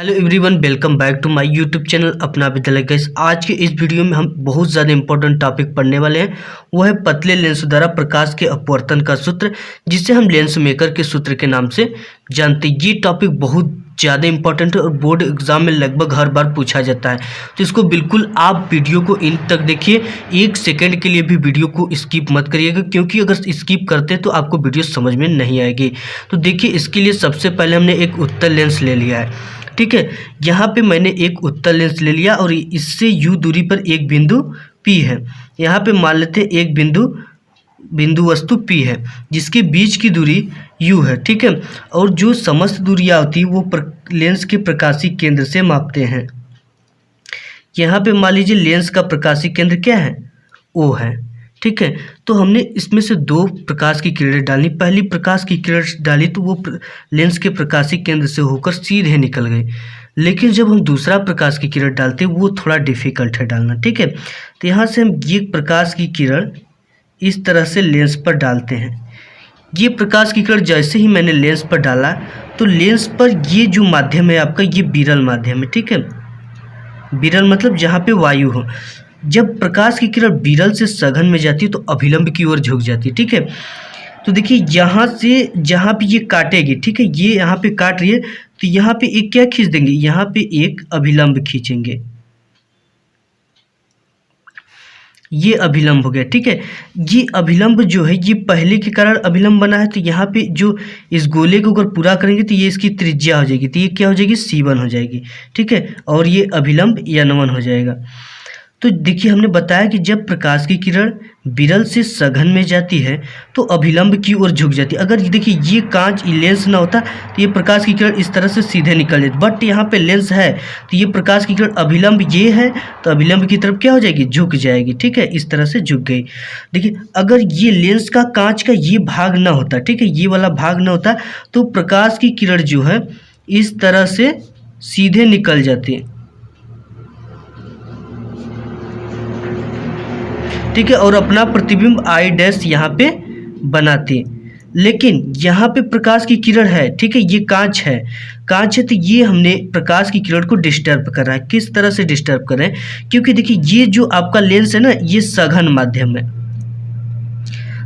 Hello everyone, welcome back to my YouTube channel Apna Vidyalaya. Guys, आज के इस वीडियो में हम बहुत ज़्यादा इंपॉर्टेंट टॉपिक पढ़ने वाले हैं। वो है पतले लेंस द्वारा प्रकाश के अपवर्तन का सूत्र, जिसे हम लेंस मेकर के सूत्र के नाम से जानते हैं। ये टॉपिक बहुत ज़्यादा इंपॉर्टेंट है और बोर्ड एग्जाम में लगभग हर बार पूछा जाता है, तो इसको बिल्कुल आप वीडियो को इन तक देखिए। एक सेकेंड के लिए भी वीडियो को स्किप मत करिएगा, क्योंकि अगर स्किप करते तो आपको वीडियो समझ में नहीं आएगी। तो देखिए, इसके लिए सबसे पहले हमने एक उत्तल लेंस ले लिया है। ठीक है, यहाँ पे मैंने एक उत्तल लेंस ले लिया और इससे u दूरी पर एक बिंदु P है। यहाँ पे मान लेते हैं एक बिंदु वस्तु P है, जिसके बीच की दूरी u है। ठीक है, और जो समस्त दूरियाँ होती है वो लेंस के प्रकाशीय केंद्र से मापते हैं। यहाँ पे मान लीजिए लेंस का प्रकाशीय केंद्र क्या है, O है। ठीक है, तो हमने इसमें से दो प्रकाश की किरणें डाली। पहली प्रकाश की किरण डाली तो वो लेंस के प्रकाशीय केंद्र से होकर सीधे निकल गई, लेकिन जब हम दूसरा प्रकाश की किरण डालते हैं वो थोड़ा डिफिकल्ट है डालना। ठीक है, तो यहाँ से हम ये प्रकाश की किरण इस तरह से लेंस पर डालते हैं। ये प्रकाश की किरण जैसे ही मैंने लेंस पर डाला तो लेंस पर ये जो माध्यम है आपका, ये विरल माध्यम है। ठीक है, विरल मतलब जहाँ पे वायु हो। जब प्रकाश की किरण विरल से सघन में जाती है तो अभिलंब की ओर झुक जाती है। ठीक है, तो देखिए यहाँ से जहाँ पे ये काटेगी, ठीक है, ये यहाँ पे काट रही है, तो यहाँ पे एक क्या खींच देंगे, यहाँ पे एक अभिलंब खींचेंगे। ये अभिलंब हो गया। ठीक है, ये अभिलंब जो है ये पहले के कारण अभिलंब बना है, तो यहाँ पे जो इस गोले को अगर पूरा करेंगे तो ये इसकी त्रिज्या हो जाएगी, तो ये क्या हो जाएगी, C1 हो जाएगी। ठीक है, और ये अभिलंब N1 हो जाएगा। तो देखिए, हमने बताया कि जब प्रकाश की किरण विरल से सघन में जाती है तो अभिलंब की ओर झुक जाती है। अगर देखिए ये कांच लेंस ना होता तो ये प्रकाश की किरण इस तरह से सीधे निकल जाती, बट यहाँ पे लेंस है तो ये प्रकाश की किरण अभिलंब ये है तो अभिलंब की तरफ क्या हो जाएगी, झुक जाएगी। ठीक है, इस तरह से झुक गई। देखिए, अगर ये लेंस का कांच का ये भाग ना होता, ठीक है, ये वाला भाग ना होता, तो प्रकाश की किरण जो है इस तरह से सीधे निकल जाती है। ठीक है, और अपना प्रतिबिंब आई डैश यहाँ पे बनाते हैं। लेकिन यहाँ पे प्रकाश की किरण है, ठीक है, ये कांच है, तो ये हमने प्रकाश की किरण को डिस्टर्ब कर रहा है। किस तरह से डिस्टर्ब कर रहे हैं, क्योंकि देखिए ये जो आपका लेंस है ना, ये सघन माध्यम है।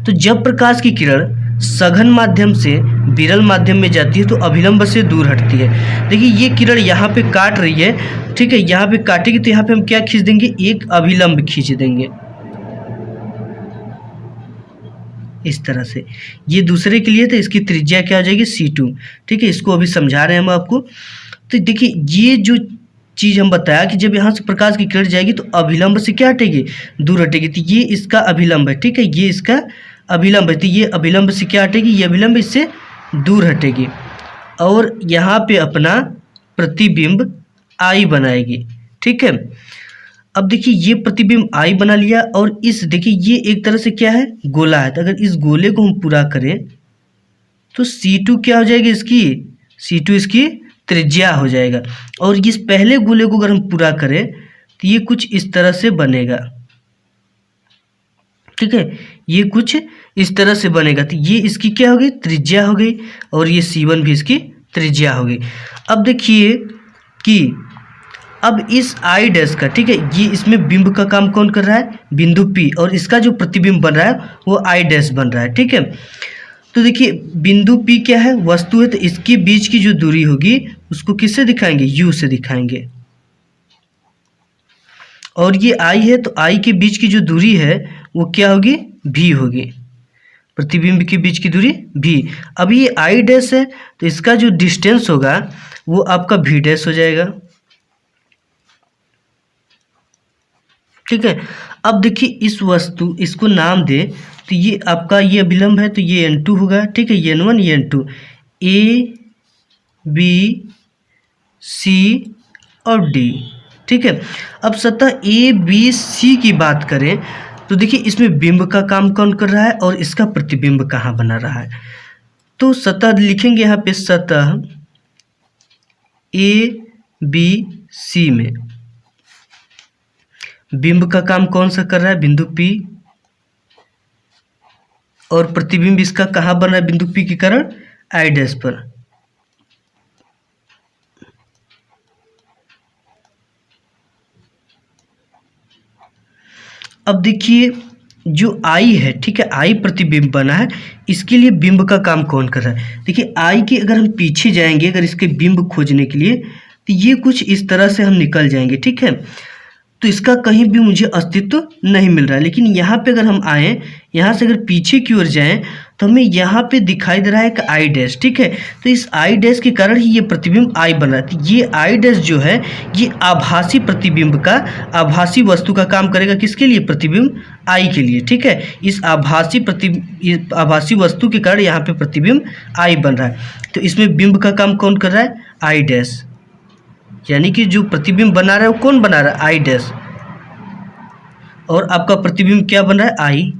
तो जब प्रकाश की किरण सघन माध्यम से विरल माध्यम में जाती है तो अभिलंब से दूर हटती है। देखिए, ये किरण यहाँ पे काट रही है, ठीक है, यहाँ पे काटेगी तो यहाँ पे हम क्या खींच देंगे, एक अभिलंब खींच देंगे इस तरह से। ये दूसरे के लिए तो इसकी त्रिज्या क्या हो जाएगी, C2। ठीक है, इसको अभी समझा रहे हैं हम आपको। तो देखिए, ये जो चीज़ हम बताया कि जब यहाँ से प्रकाश की किरण जाएगी तो अभिलंब से क्या हटेगी, दूर हटेगी। तो ये इसका अभिलंब है, ठीक है, ये इसका अभिलंब है, तो ये अभिलंब से क्या हटेगी, ये अभिलंब इससे दूर हटेगी और यहाँ पे अपना प्रतिबिंब I बनाएगी। ठीक है, अब देखिए ये प्रतिबिंब I बना लिया और इस देखिए ये एक तरह से क्या है, गोला है। तो अगर इस गोले को हम पूरा करें तो C2 क्या हो जाएगी, इसकी C2 इसकी त्रिज्या हो जाएगा। और इस पहले गोले को अगर हम पूरा करें तो ये कुछ इस तरह से बनेगा। ठीक है, ये कुछ इस तरह से बनेगा, तो ये इसकी क्या हो गई, त्रिज्या हो गई, और ये C1 भी इसकी त्रिज्या हो गई। अब देखिए कि अब इस आई डैश का, ठीक है, ये इसमें बिंब का काम कौन कर रहा है, बिंदु P, और इसका जो प्रतिबिंब बन रहा है वो आई डैश बन रहा है। ठीक है, तो देखिए बिंदु P क्या है, वस्तु है, तो इसके बीच की जो दूरी होगी उसको किससे दिखाएंगे, U से दिखाएंगे। और ये I है तो I के बीच की जो दूरी है वो क्या होगी, V होगी, प्रतिबिंब के बीच की दूरी V। अब ये आई डैश है तो इसका जो डिस्टेंस होगा वो आपका V डैश हो जाएगा। ठीक है, अब देखिए इस वस्तु, इसको नाम दे, तो ये आपका ये अभिलंब है तो ये N2 होगा। ठीक है, ये N1 ये N2, A B C और D। ठीक है, अब सतह A B C की बात करें तो देखिए इसमें बिंब का काम कौन कर रहा है और इसका प्रतिबिंब कहाँ बना रहा है। तो सतह लिखेंगे यहाँ पे, सतह A B C में बिंब का काम कौन सा कर रहा है, बिंदु P, और प्रतिबिंब इसका कहाँ बन रहा है, बिंदु P के कारण I डैश पर। अब देखिए जो आई है, ठीक है, आई प्रतिबिंब बना है, इसके लिए बिंब का काम कौन कर रहा है। देखिए आई के अगर हम पीछे जाएंगे, अगर इसके बिंब खोजने के लिए, तो ये कुछ इस तरह से हम निकल जाएंगे, ठीक है। तो इसका कहीं भी मुझे अस्तित्व नहीं मिल रहा है। लेकिन यहाँ पे अगर हम आएँ, यहाँ से अगर पीछे की ओर जाएं, तो हमें यहाँ पे दिखाई दे रहा है एक आई डैश, ठीक है। तो इस आई डैश के कारण ही ये प्रतिबिंब आई बन रहा है। तो ये आई डैश जो है ये आभासी प्रतिबिंब का, आभासी वस्तु का काम करेगा। किसके लिए? प्रतिबिंब आई के लिए, ठीक है। इस आभासी वस्तु के कारण यहाँ पे प्रतिबिंब आई बन रहा है। तो इसमें बिंब का काम कौन कर रहा है? I dash. यानी कि जो प्रतिबिंब बना रहा है वो कौन बना रहा है? I dash. और आपका प्रतिबिंब क्या बन रहा है? आई।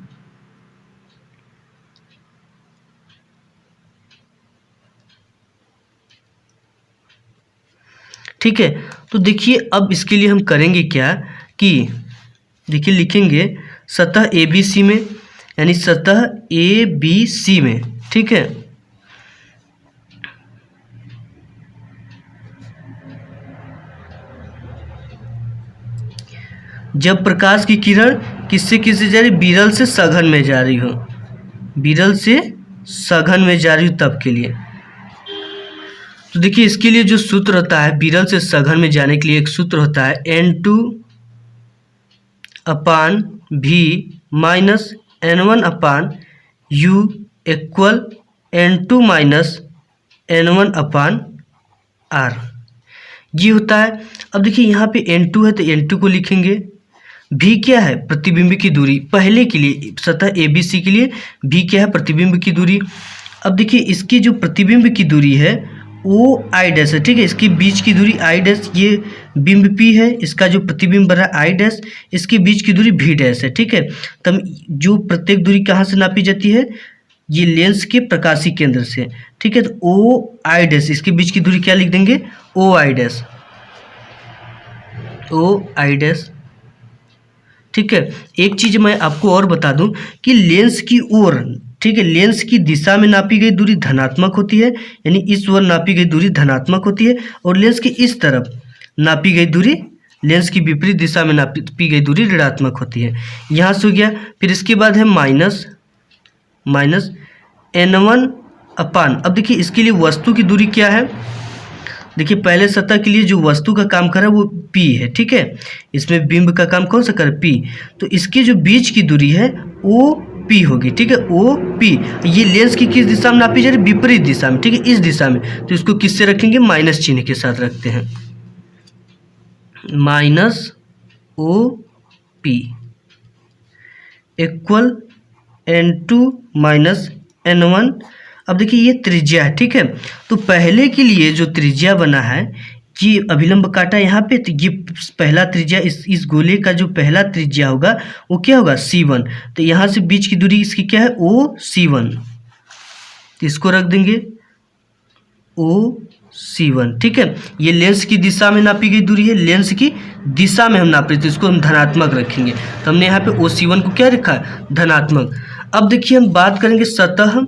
ठीक है। तो देखिए अब इसके लिए हम करेंगे क्या कि देखिए लिखेंगे सतह ABC में, यानी सतह ABC में, ठीक है। जब प्रकाश की किरण किससे जा रही? विरल से सघन में जा रही हो, विरल से सघन में जा रही हो तब के लिए। तो देखिए इसके लिए जो सूत्र होता है विरल से सघन में जाने के लिए, एक सूत्र होता है N2/V minus N1/U equal N2 minus N1/R, ये होता है। अब देखिए यहाँ पे N2 है तो N2 को लिखेंगे। V क्या है? प्रतिबिंब की दूरी। पहले के लिए सतह ABC के लिए V क्या है? प्रतिबिंब की दूरी। अब देखिए इसकी जो प्रतिबिंब की दूरी है वो आई डैश है, ठीक है। इसके बीच की दूरी आई डैश, ये बिंब P है, इसका जो प्रतिबिंब बन रहा है आई डैश, इसके बीच की दूरी V डैश है, ठीक है। तब जो प्रत्येक दूरी कहाँ से नापी जाती है? ये लेंस के प्रकाशीय केंद्र से, ठीक है। तो O आई डैश, इसके बीच की दूरी क्या लिख देंगे? O I dash, O I dash, ठीक है। एक चीज़ मैं आपको और बता दूं कि लेंस की ओर, ठीक है, लेंस की दिशा में नापी गई दूरी धनात्मक होती है, यानी इस ओर नापी गई दूरी धनात्मक होती है, और लेंस की इस तरफ नापी गई दूरी, लेंस की विपरीत दिशा में नापी गई दूरी ऋणात्मक होती है। यहाँ से हो गया। फिर इसके बाद है माइनस N1/। अब देखिए इसके लिए वस्तु की दूरी क्या है? देखिए पहले सतह के लिए जो वस्तु का काम कर रहा है वो P है, ठीक है। इसमें बिंब का काम कौन सा कर? P। तो इसके जो बीच की दूरी है OP होगी, ठीक है, OP। ये लेंस की किस दिशा में नापी जा रही है? विपरीत दिशा में, ठीक है, इस दिशा में। तो इसको किससे रखेंगे? माइनस चिन्ह के साथ रखते हैं, minus OP equal N2 minus N1। अब देखिए ये त्रिज्या है, ठीक है। तो पहले के लिए जो त्रिज्या बना है, ये अभिलंब काटा यहाँ पे, तो ये पहला त्रिज्या, इस गोले का जो पहला त्रिज्या होगा वो क्या होगा? C1। तो यहाँ से बीच की दूरी इसकी क्या है? OC1। तो इसको रख देंगे OC1, ठीक है। ये लेंस की दिशा में नापी गई दूरी है, लेंस की दिशा में हम नाप रहे थे, इसको हम धनात्मक रखेंगे। तो हमने यहाँ पे OC1 को क्या रखा? धनात्मक। अब देखिए हम बात करेंगे सतह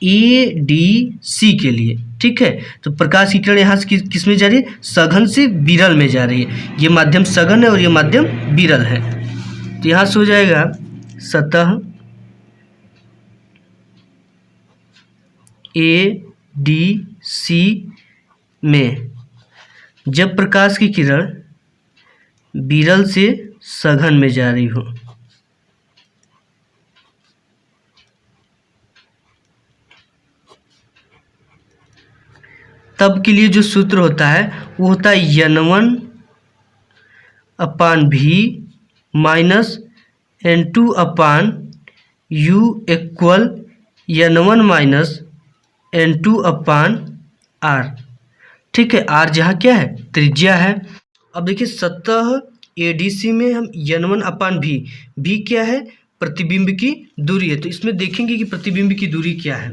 ADC के लिए, ठीक है। तो प्रकाश की किरण यहाँ से किस में जा रही है? सघन से विरल में जा रही है। ये माध्यम सघन है और ये माध्यम विरल है। तो यहाँ से हो जाएगा सतह ADC में जब प्रकाश की किरण विरल से सघन में जा रही हो, तब के लिए जो सूत्र होता है वो होता है N1/V minus N2/U equal N1 minus N2/R, ठीक है। R जहाँ क्या है? त्रिज्या है। अब देखिए सतह ADC में हम N1/V, V क्या है? प्रतिबिंब की दूरी है। तो इसमें देखेंगे कि प्रतिबिंब की दूरी क्या है।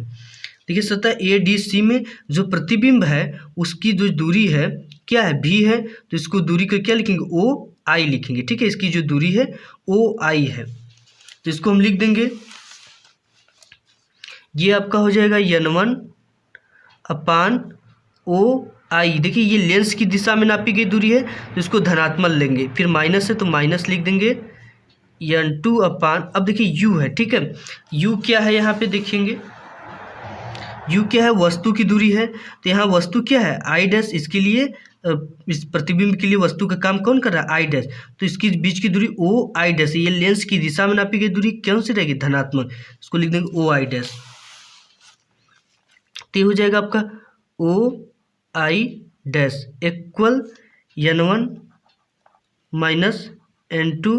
देखिए सतह ADC में जो प्रतिबिंब है उसकी जो दूरी है क्या है? V है। तो इसको दूरी को क्या लिखेंगे? OI लिखेंगे, ठीक है। इसकी जो दूरी है OI है, तो इसको हम लिख देंगे। ये आपका हो जाएगा N1/OI। देखिए ये लेंस की दिशा में नापी गई दूरी है, तो इसको धनात्मक लेंगे, फिर माइनस है तो माइनस लिख देंगे n2 अपान, अब देखिए u है, ठीक है। u क्या है यहाँ पे देखेंगे, u क्या है, वस्तु की दूरी है। तो यहाँ वस्तु क्या है, आई डैश, इसके लिए इस प्रतिबिंब के लिए वस्तु का काम कौन कर रहा है, आई डैश। तो इसकी बीच की दूरी ओ आई डैश है। ये लेंस की दिशा में नापी गई दूरी कौन सी रहेगी, धनात्मक। इसको लिख देंगे ओ आई डैश। तो हो जाएगा आपका O I dash equal n1 minus n2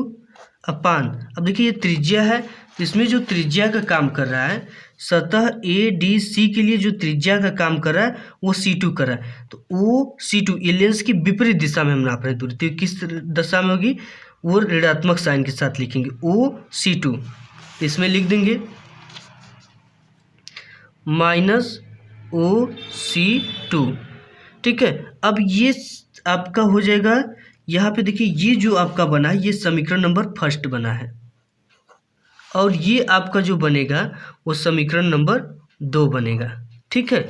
upon, अब देखिए ये त्रिज्या है, तो इसमें जो त्रिज्या का काम कर रहा है, सतह ए डी सी के लिए जो त्रिज्या का काम कर रहा है वो C2 कर रहा है। तो ओ C2 ये लेंस की विपरीत दिशा में हम नाप रहे हैं दूरी, तो किस दशा में होगी, वो ऋणात्मक साइन के साथ लिखेंगे ओ C2। इसमें लिख देंगे माइनस ओ C2, ठीक है। अब ये आपका हो जाएगा, यहाँ पे देखिए ये जो आपका बना है ये समीकरण नंबर फर्स्ट बना है, और ये आपका जो बनेगा वो समीकरण नंबर 2 बनेगा, ठीक है।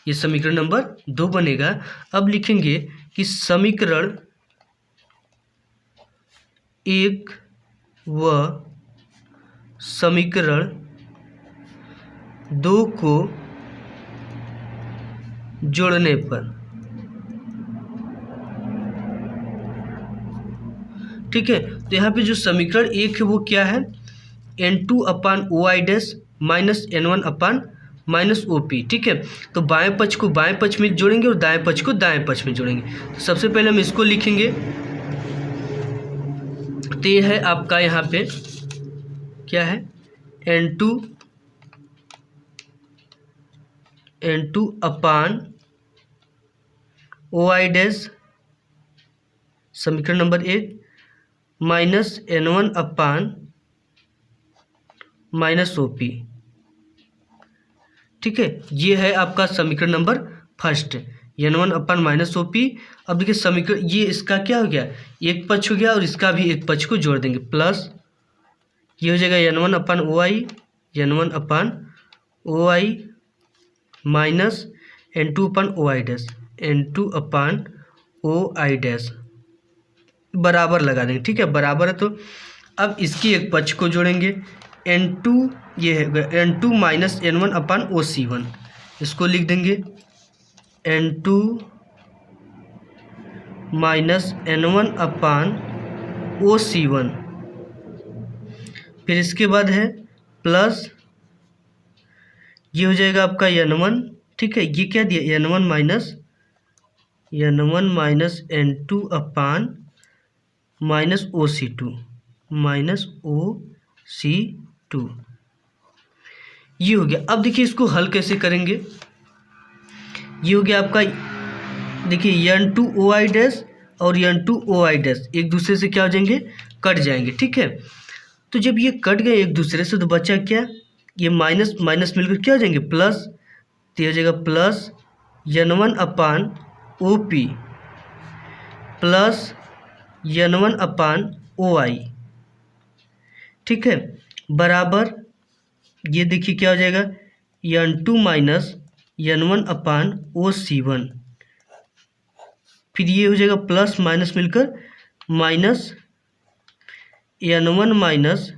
ये समीकरण नंबर 2 बनेगा। अब लिखेंगे कि समीकरण 1 व समीकरण 2 को जोड़ने पर, ठीक है। तो यहाँ पे जो समीकरण 1 है वो क्या है, n2 upon O I dash minus n1 upon minus O P, ठीक है। तो बाएं पक्ष को बाएं पक्ष में जोड़ेंगे और दाएं पक्ष को दाएं पक्ष में जोड़ेंगे। तो सबसे पहले हम इसको लिखेंगे, तो ये है आपका यहाँ पे क्या है, n2 upon O I dash समीकरण number 1 minus n1 upon minus O P, ठीक है। ये है आपका समीकरण number first, n1 upon minus O P. अब देखिए समीकरण ये इसका क्या हो गया, एक पक्ष हो गया और इसका भी एक पक्ष को जोड़ देंगे, प्लस ये हो जाएगा n1 upon O I, n1 upon O I minus n2 upon O I dash, n2 upon O I dash, बराबर लगा देंगे, ठीक है। बराबर है तो अब इसकी एक पक्ष को जोड़ेंगे, n2 ये है n2 माइनस n1 अपान ओ C1, इसको लिख देंगे n2 माइनस n1 अपान ओ C1। फिर इसके बाद है प्लस ये हो जाएगा आपका n1, ठीक है। ये क्या दिया, n1 minus n2 upon minus O C2 minus O C2, ये हो गया। अब देखिए इसको हल कैसे करेंगे, ये हो गया आपका, देखिए n2 ओ आई डैश और n2 ओ आई डैश एक दूसरे से क्या हो जाएंगे, कट जाएंगे, ठीक है। तो जब ये कट गए एक दूसरे से तो बचा क्या, ये माइनस माइनस मिलकर क्या हो जाएंगे, प्लस। तो ये हो जाएगा plus n1 upon O P plus n1 upon O आई, ठीक है, बराबर ये देखिए क्या हो जाएगा, n2 माइनस n1 अपान ओ C1। फिर ये हो जाएगा प्लस माइनस मिलकर minus n1 minus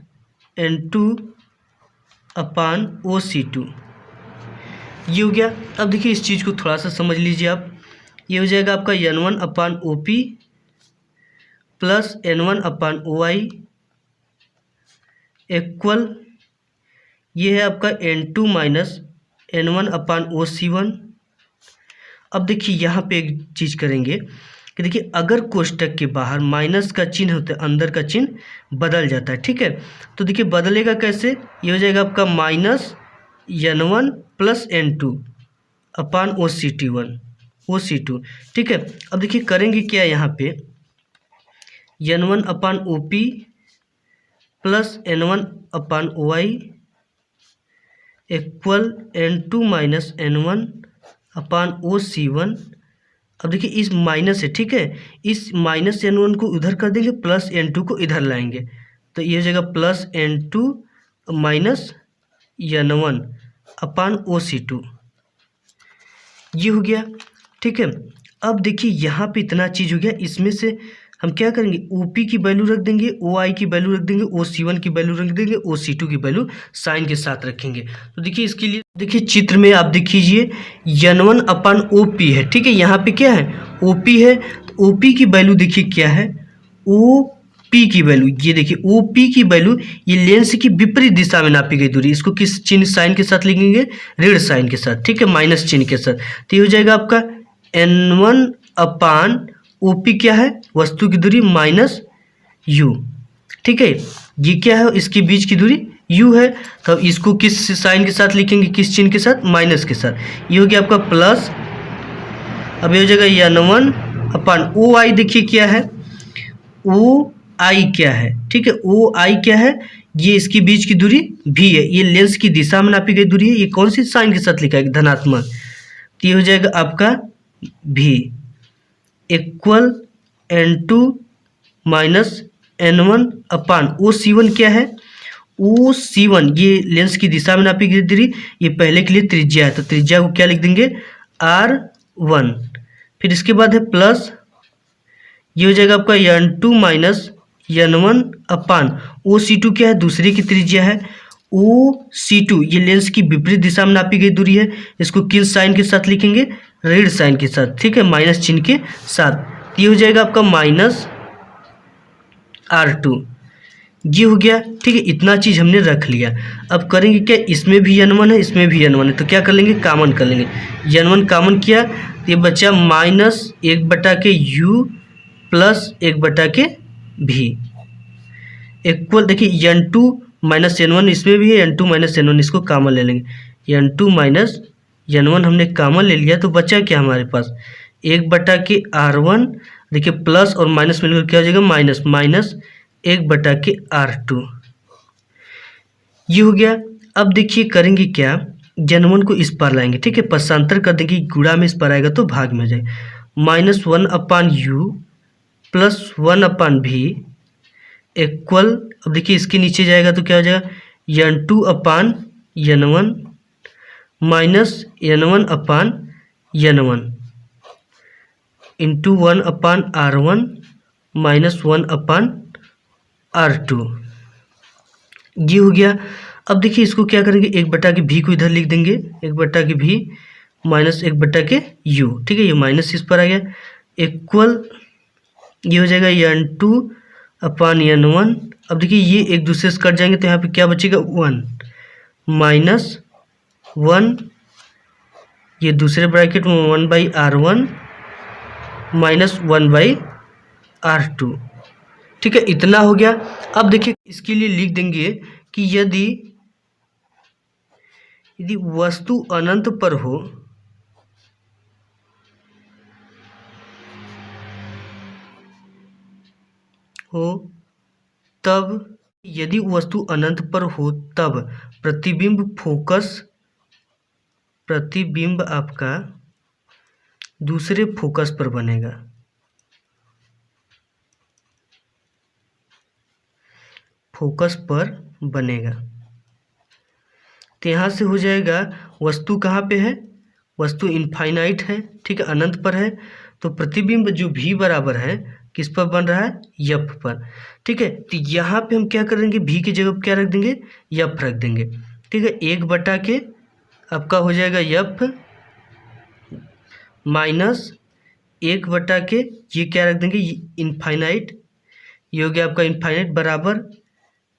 n2 upon ओ C2, ये हो गया। अब देखिए इस चीज़ को थोड़ा सा समझ लीजिए आप, ये हो जाएगा आपका n1 upon O P plus n1 upon O I equal ये है आपका n2 माइनस n1 अपान ओ C1। अब देखिए यहाँ पे एक चीज़ करेंगे कि देखिए अगर कोष्टक के बाहर माइनस का चिन्ह होता है, अंदर का चिन्ह बदल जाता है, ठीक है। तो देखिए बदलेगा कैसे, ये हो जाएगा आपका minus n1 plus n2 upon ओ C2, ठीक है। अब देखिए करेंगे क्या, यहाँ पे n1 upon O P plus n1 upon O I equal n2 minus n1 upon O C1। अब देखिए इस माइनस है, ठीक है, इस माइनस n1 को उधर कर देंगे, प्लस n2 को इधर लाएंगे, तो ये हो जाएगा plus n2 minus n1 upon ओ C2, ये हो गया, ठीक है। अब देखिए यहाँ पे इतना चीज़ हो गया, इसमें से हम क्या करेंगे, OP की वैल्यू रख देंगे, OI की वैल्यू रख देंगे, OC1 की वैल्यू रख देंगे, OC2 की वैल्यू साइन के साथ रखेंगे। तो देखिए इसके लिए देखिए चित्र में आप देखिए N1/OP है, ठीक है। यहाँ पे क्या है, OP है, तो OP की वैल्यू देखिए क्या है, OP की वैल्यू, ये देखिए OP की वैल्यू, ये लेंस की विपरीत दिशा में नापी गई दूरी, इसको किस चिन्ह साइन के साथ लिखेंगे, ऋण साइन के साथ, ठीक है, माइनस चिन्ह के साथ। तो ये हो जाएगा आपका N1/OP क्या है, वस्तु की दूरी माइनस U, ठीक है। ये क्या है, इसके बीच की दूरी U है, तो इसको किस साइन के साथ लिखेंगे, किस चिन्ह के साथ, माइनस के साथ। ये हो गया आपका प्लस। अब ये हो जाएगा N1/OI, देखिए क्या है, OI क्या है, ठीक है, OI क्या है, ये इसके बीच की दूरी V है, ये लेंस की दिशा में नापी गई दूरी है, ये कौन सी साइन के साथ लिखा है, धनात्मक। तो ये हो जाएगा आपका V equal N2 minus N1/OC1 क्या है, OC1 ये लेंस की दिशा में नापी गई दूरी, ये पहले के लिए त्रिज्या है, तो त्रिज्या को क्या लिख देंगे, R1। फिर इसके बाद है प्लस, ये हो जाएगा आपका N2 माइनस N1/OC2 क्या है, दूसरे की त्रिज्या है, OC2 ये लेंस की विपरीत दिशा में नापी गई दूरी है, इसको किस साइन के साथ लिखेंगे, ऋण साइन के साथ, ठीक है, माइनस चिन्ह के साथ। ये हो जाएगा आपका माइनस R2, ये हो गया, ठीक है। इतना चीज़ हमने रख लिया। अब करेंगे क्या, इसमें भी N1 है, इसमें भी N1 है, तो क्या कर लेंगे, कॉमन कर लेंगे। N1 कॉमन किया तो ये बचा -1/U प्लस 1/V इक्वल, देखिए N2 माइनस N1 इसमें भी है, N2 माइनस N1 इसको कॉमन ले लेंगे। N2 माइनस N1 हमने कॉमन ले लिया, तो बचा क्या हमारे पास, 1/R1, देखिए प्लस और माइनस मिलकर क्या हो जाएगा, माइनस, माइनस 1/R2, ये हो गया। अब देखिए करेंगे क्या, N1 को इस पर लाएंगे, ठीक है, पक्षांतर कर देंगे, गुणा में इस पर आएगा तो भाग में आ जाएगा, -1/U प्लस 1/V इक्वल, अब देखिए इसके नीचे जाएगा तो क्या हो जाएगा, N2/N1 minus N1/N1 into 1/R1 minus 1/R2, ये हो गया। अब देखिए इसको क्या करेंगे, 1/V को इधर लिख देंगे, 1/V माइनस 1/U, ठीक है, ये माइनस इस पर आ गया, इक्वल, ये हो जाएगा N2/N1। अब देखिए ये एक दूसरे से कट जाएंगे, तो यहाँ पे क्या बचेगा, 1 माइनस 1, ये दूसरे ब्रैकेट में 1/R1 माइनस 1/R2, ठीक है, इतना हो गया। अब देखिए इसके लिए लिख देंगे कि यदि वस्तु अनंत पर हो, तब, यदि वस्तु अनंत पर हो तब प्रतिबिंब आपका दूसरे फोकस पर बनेगा, तो यहाँ से हो जाएगा, वस्तु कहाँ पे है, वस्तु इनफाइनाइट है, ठीक है, अनंत पर है, तो प्रतिबिंब जो V बराबर है किस पर बन रहा है, F पर, ठीक है। तो यहाँ पे हम क्या करेंगे, V की जगह क्या रख देंगे, F रख देंगे, ठीक है। 1/के आपका हो जाएगा F माइनस 1/के ये क्या रख देंगे, इनफाइनाइट, ये हो गया आपका इनफाइनाइट, बराबर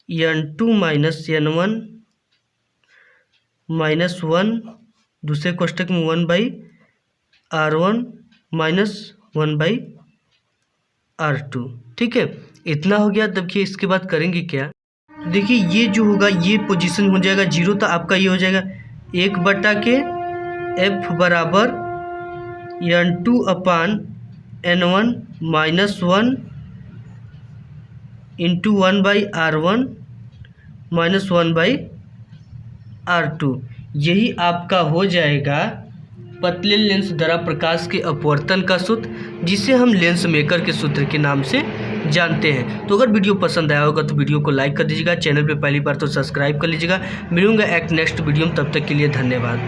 N2 माइनस N1 माइनस 1, दूसरे कोष्टक में 1/R1 माइनस 1/R2, ठीक है, इतना हो गया। देखिए इसके बाद करेंगे क्या, देखिए ये जो होगा, ये पोजीशन हो जाएगा 0, तो आपका ये हो जाएगा 1/के F बराबर N2/N1 minus 1 into 1/R1 minus 1/R2, यही आपका हो जाएगा पतले लेंस द्वारा प्रकाश के अपवर्तन का सूत्र, जिसे हम लेंस मेकर के सूत्र के नाम से जानते हैं। तो अगर वीडियो पसंद आया होगा तो वीडियो को लाइक कर दीजिएगा, चैनल पे पहली बार तो सब्सक्राइब कर लीजिएगा। मिलूंगा एक नेक्स्ट वीडियो में, तब तक के लिए धन्यवाद।